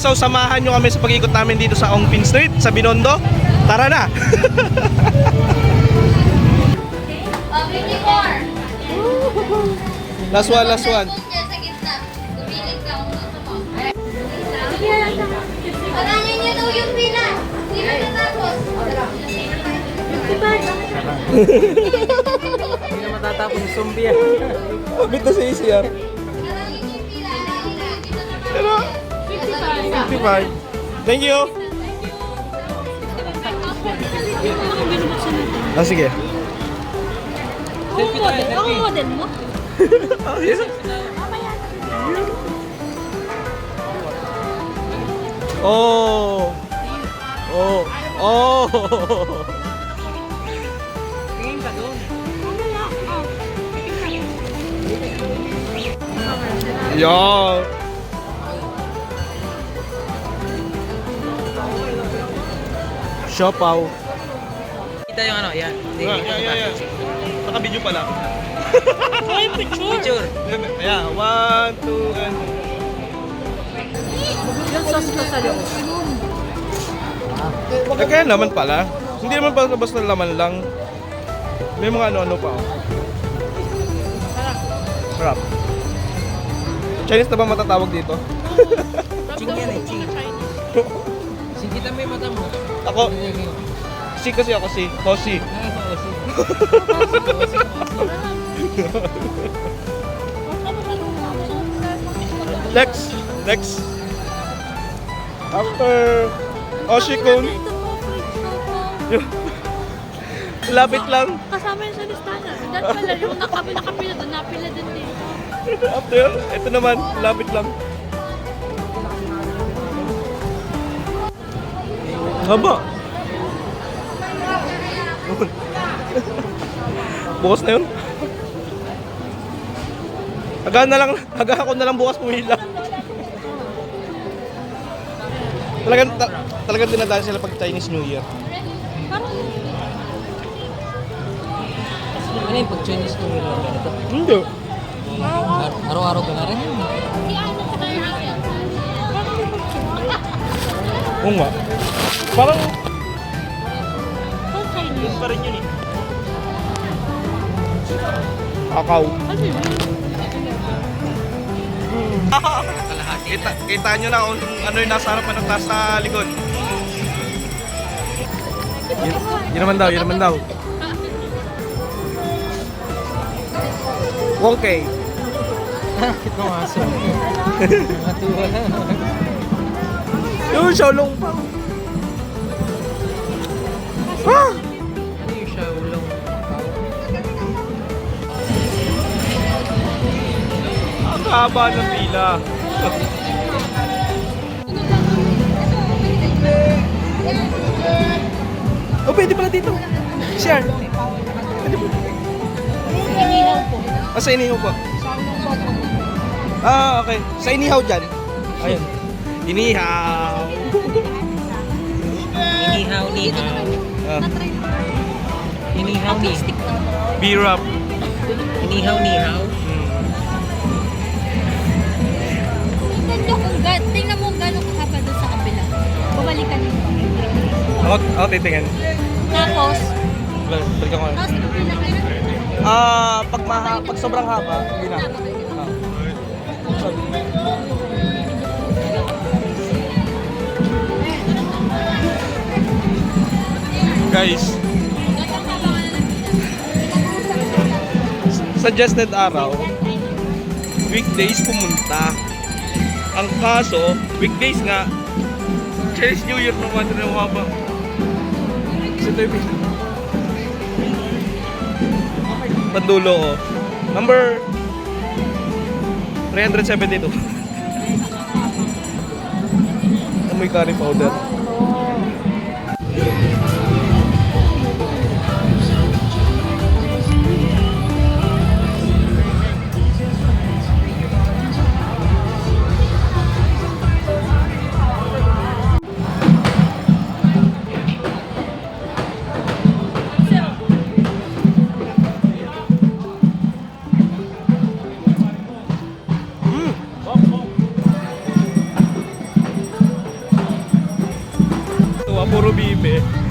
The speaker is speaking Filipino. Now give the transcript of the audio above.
So samahan nyo kami sa pag-ikot namin dito sa Ongpin Street, sa Binondo. Tara na! Last one, last one. Pagangin niyo daw yung pila. Hindi na natapos. Hindi na matatapos yung zombie yan. Bit na si ACR. Pagangin yung pila. Pero, 55. Thank you! Ah, sige. Selfie tayo, Ako selfie. model mo? Oh, yeah. Oh. Oh. Oh. Tingin ka doon. Yeah. Siopaw. Kita yung ano, yan. Yeah. Naka-video pala. Picture. Yeah, 1, 2, and... Yung sauce ko sa loob. Kaya naman pala. Hindi naman pala basta laman lang. May mga ano-ano pa. Sarap. Chinese na ba matatawag dito? Ching yan eh, ching. Ching, kita mo yung mata mo. Ako, si kasi ako si Hoshi. Next. After Hoshi-kun. Lapit lang. Kasama yun sa listahan. Dahil pala yung nakapila doon, napila din dito. After, ito naman, lapit lang. Haba. Bukas na yun. Haga ako na lang bukas pumila. Talagang dinadali sila pag Chinese New Year. Ano yung pag-Chinese New Year lang ganito? Hindi. Araw-araw ka na rin. Oo nga. Parang Chinese. pa rin yun eh. Kakao. Kita nyo na kung ano yung nasa harapan ng taas sa likod. Yun naman daw. Okay. Bakit mo aso? Matuwa. Yung Xiaolong pa. Ah! Ano yung Shaolong? Ang haba ng pila. Oh, pwede pala dito. Share. Pwede po. Inihaw po. Ah, sa inihaw po. Ah, okay. Sa inihaw dyan. Ayun. Inihaw. Inihaw, nihaw. Ah, Inihaw, nihaw. B-Rap. Inihaw, nihaw. Tingnan mo gano'ng kahaba doon sa kabila. Bumalik ka dito. Ako titingin. Tapos, Balikan ko. tapos pipila ka na. Ah, pag sobrang haba, hindi na. Ah. Sorry. Guys, suggested araw, weekdays pumunta. Ang kaso, weekdays nga, Chinese New Year naman na mababa. Kasi ito yung pandulo ko. Number 372. Amoy curry powder. puro bibe.